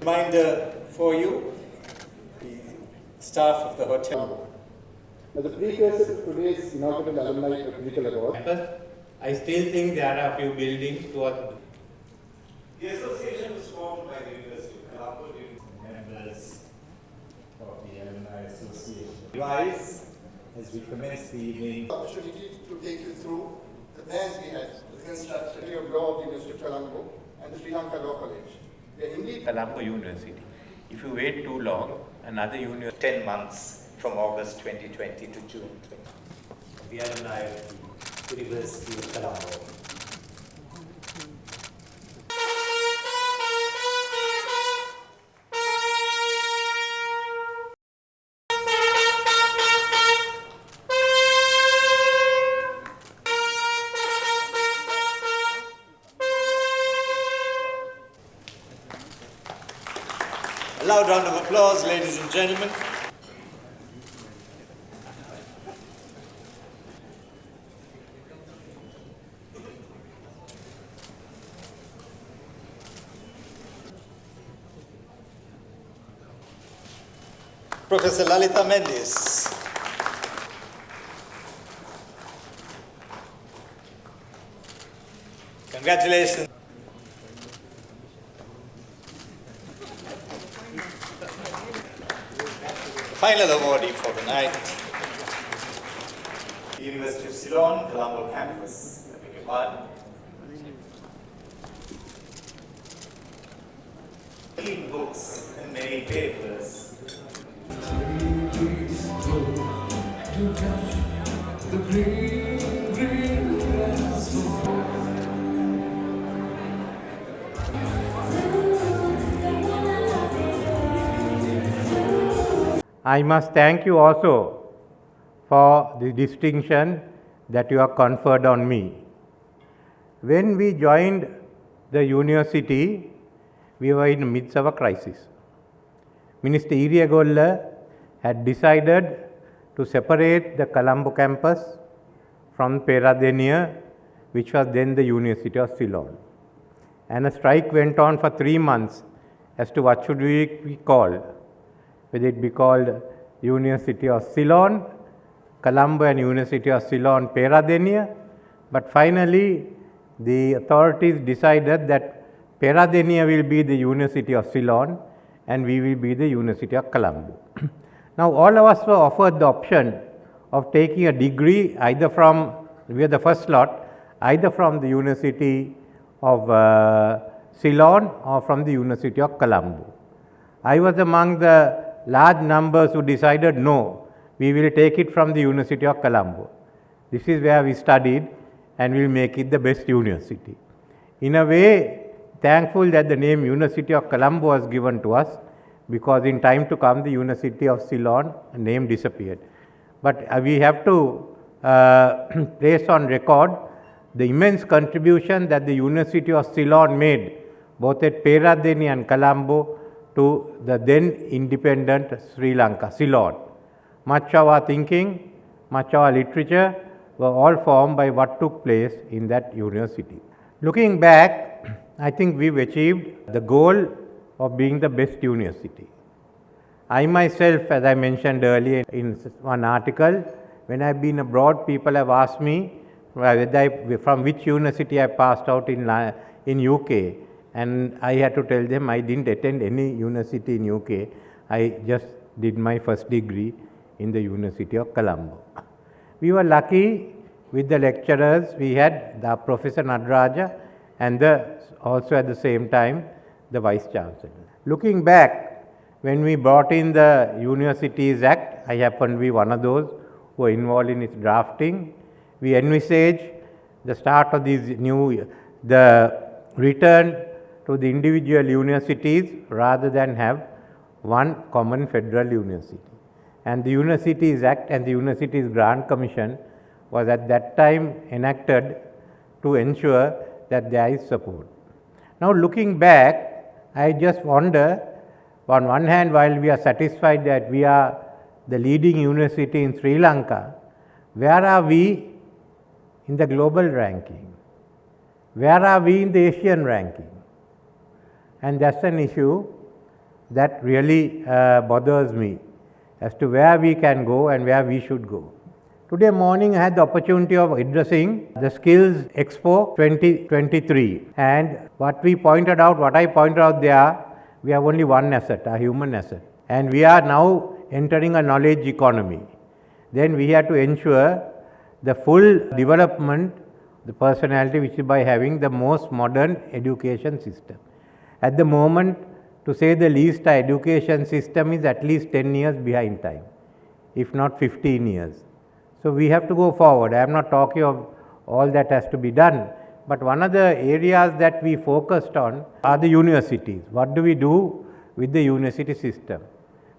Reminder for you, the staff of the hotel. As a precursor to today's inaugural alumni political award, But I still think there are a few buildings towards. The association was formed by the University of Colombo during members of the Alumni Association. Rise as we commence the evening. opportunity to take you through the plans we had to construct the of law of the University of Colombo and the Sri Lanka Law College. They indeed Colombo University. If you wait too long, another university. 10 months from August 2020 to June 2020. The alumni of the University of Colombo. A loud round of applause, ladies and gentlemen. Professor Lalita Mendes. Congratulations. Final awardee for the night. The University of Ceylon, Colombo campus. I beg your pardon. Clean books and many papers. I must thank you also for the distinction that you have conferred on me. When we joined the university, we were in the midst of a crisis. Minister Iriyagolla had decided to separate the Colombo campus from Peradeniya, which was then the University of Ceylon. And a strike went on for 3 months as to what should we be called, whether it be called University of Ceylon, Colombo and University of Ceylon, Peradeniya. But finally, the authorities decided that Peradeniya will be the University of Ceylon and we will be the University of Colombo. Now, all of us were offered the option of taking a degree either from, we are the first lot, either from the University of Ceylon or from the University of Colombo. I was among the large numbers who decided no, we will take it from the University of Colombo. This is where we studied and we will make it the best university. In a way, thankful that the name University of Colombo was given to us, because in time to come the University of Ceylon name disappeared. But we have to place on record the immense contribution that the University of Ceylon made both at Peradeniya and Colombo to the then independent Sri Lanka, Ceylon. Much of our thinking, much of our literature were all formed by what took place in that university. Looking back, I think we've achieved the goal of being the best university. I myself, as I mentioned earlier in one article, when I've been abroad, people have asked me from which university I passed out in UK, and I had to tell them I didn't attend any university in UK. I just did my first degree in the University of Colombo. We were lucky with the lecturers. We had the Professor Nadaraja and also at the same time the Vice Chancellor. Looking back, when we brought in the Universities Act, I happened to be one of those who were involved in its drafting. We envisaged the start of the return to the individual universities rather than have one common federal university. And the Universities Act and the Universities Grant Commission was at that time enacted to ensure that there is support. Now, looking back, I just wonder, on one hand, while we are satisfied that we are the leading university in Sri Lanka, where are we in the global ranking? Where are we in the Asian ranking? And that's an issue that really bothers me as to where we can go and where we should go. Today morning I had the opportunity of addressing the Skills Expo 2023, and what I pointed out there, we have only one asset, a human asset, and we are now entering a knowledge economy. Then we have to ensure the full development, the personality, which is by having the most modern education system. At the moment, to say the least, our education system is at least 10 years behind time, if not 15 years. So we have to go forward. I am not talking of all that has to be done, but one of the areas that we focused on are the universities. What do we do with the university system?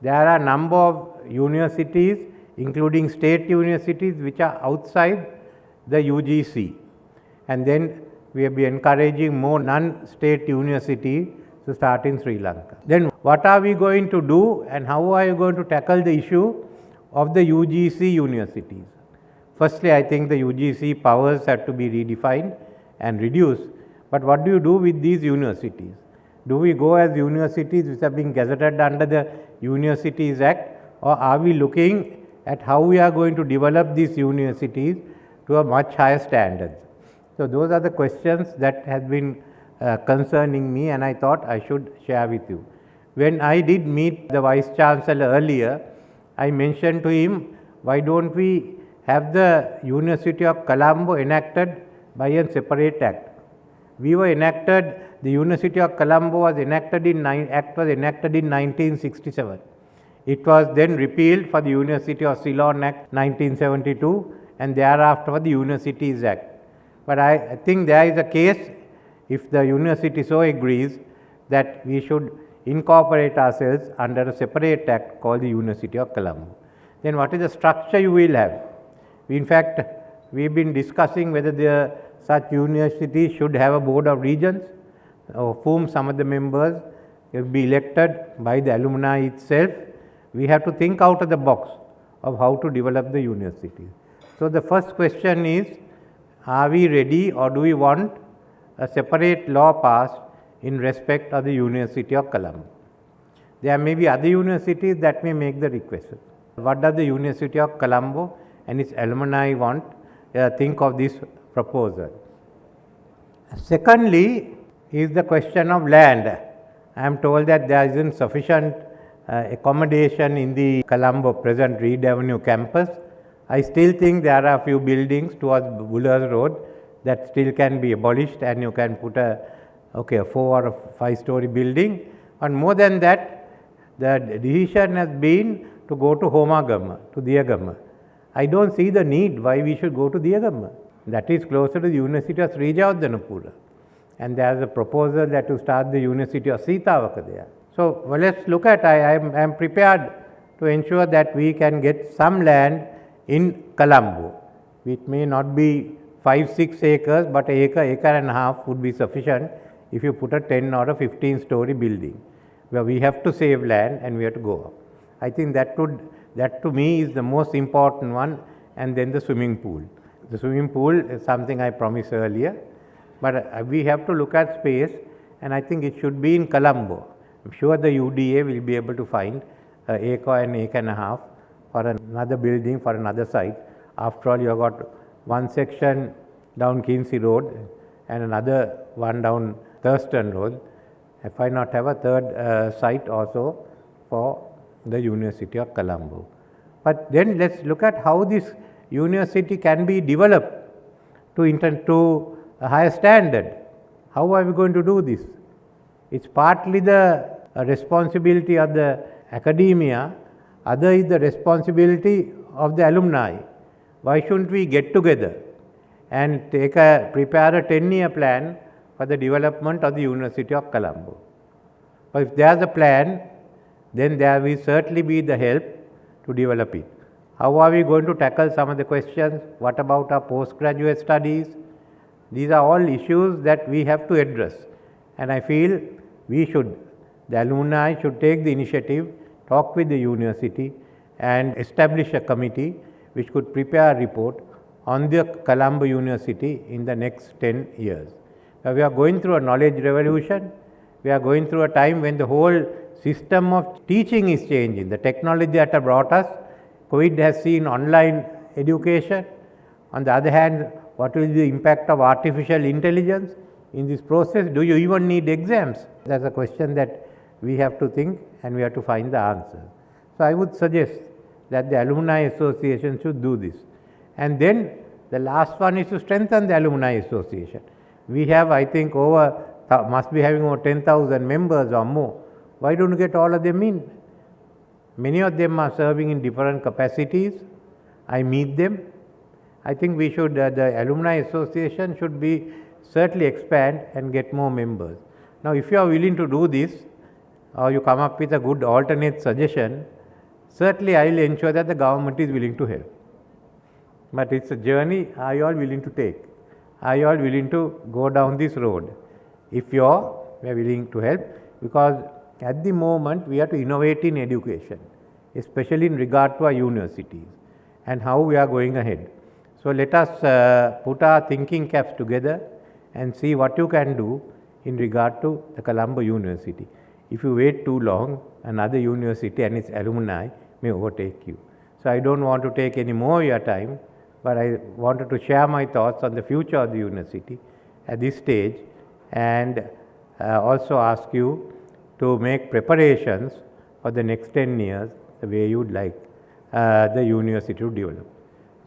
There are a number of universities, including state universities, which are outside the UGC. And then we will be encouraging more non-state universities to start in Sri Lanka. Then what are we going to do and how are you going to tackle the issue of the UGC universities? Firstly, I think the UGC powers have to be redefined and reduced. But what do you do with these universities? Do we go as universities which have been gazetted under the Universities Act, or are we looking at how we are going to develop these universities to a much higher standards? So those are the questions that has been concerning me, and I thought I should share with you. When I did meet the Vice Chancellor earlier, I mentioned to him, why don't we have the University of Colombo enacted by a separate act? We were enacted, the University of Colombo was enacted in 1967. It was then repealed for the University of Ceylon Act 1972, and thereafter for the Universities Act. But I think there is a case, if the university so agrees, that we should incorporate ourselves under a separate act called the University of Colombo. Then what is the structure you will have? In fact, we have been discussing whether such universities should have a board of regents, of whom some of the members will be elected by the alumni itself. We have to think out of the box of how to develop the university. So the first question is, are we ready, or do we want a separate law passed in respect of the University of Colombo? There may be other universities that may make the request. What does the University of Colombo and its alumni want? Think of this proposal. Secondly is the question of land. I am told that there isn't sufficient accommodation in the Colombo present Reed Avenue campus. I still think there are a few buildings towards Bullers Road that still can be abolished, and you can put a 4 or 5 story building. And more than that, the decision has been to go to Homagama, to Diyagama. I don't see the need why we should go to Diyagama. That is closer to the University of Sri Jayawardhanapura. And there is a proposal that to start the University of Sitawaka there. So let's look at, I am prepared to ensure that we can get some land in Colombo, which may not be 5-6 acres, but an acre and a half would be sufficient if you put a 10 or a 15 story building, where we have to save land and we have to go up. I think that to me is the most important one, and then the swimming pool. The swimming pool is something I promised earlier, but we have to look at space, and I think it should be in Colombo. I'm sure the UDA will be able to find an acre and a half for another building, for another site. After all, you have got one section down Kinsey Road and another one down Thurston Road. If I not have a third site also for the University of Colombo. But then let's look at how this university can be developed to a higher standard. How are we going to do this? It's partly the responsibility of the academia, other is the responsibility of the alumni. Why shouldn't we get together and prepare a 10-year plan for the development of the University of Colombo? But if there is a plan, then there will certainly be the help to develop it. How are we going to tackle some of the questions? What about our postgraduate studies? These are all issues that we have to address, and I feel the alumni should take the initiative, talk with the university and establish a committee which could prepare a report on the Colombo University in the next 10 years. Now, we are going through a knowledge revolution. We are going through a time when the whole system of teaching is changing. The technology that have brought us, COVID has seen online education. On the other hand, what will be the impact of artificial intelligence in this process? Do you even need exams? That's a question that we have to think and we have to find the answer. So I would suggest that the Alumni Association should do this. And then the last one is to strengthen the Alumni Association. We have, I think, must be having over 10,000 members or more. Why don't you get all of them in? Many of them are serving in different capacities. I meet them. I think we should, the Alumni Association should be certainly expand and get more members. Now, if you are willing to do this, or you come up with a good alternate suggestion, certainly I will ensure that the government is willing to help. But it's a journey, are you all willing to take? Are you all willing to go down this road? If you are willing to help, because at the moment we have to innovate in education, especially in regard to our universities and how we are going ahead. So let us put our thinking caps together and see what you can do in regard to the Colombo University. If you wait too long, another university and its alumni may overtake you. So I don't want to take any more of your time, but I wanted to share my thoughts on the future of the university at this stage, and also ask you to make preparations for the next 10 years the way you would like the university to develop.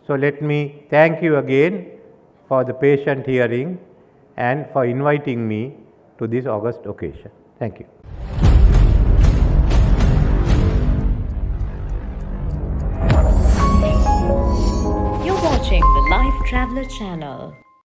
So let me thank you again for the patient hearing and for inviting me to this august occasion. Thank you. You're watching the Lifetraveler channel.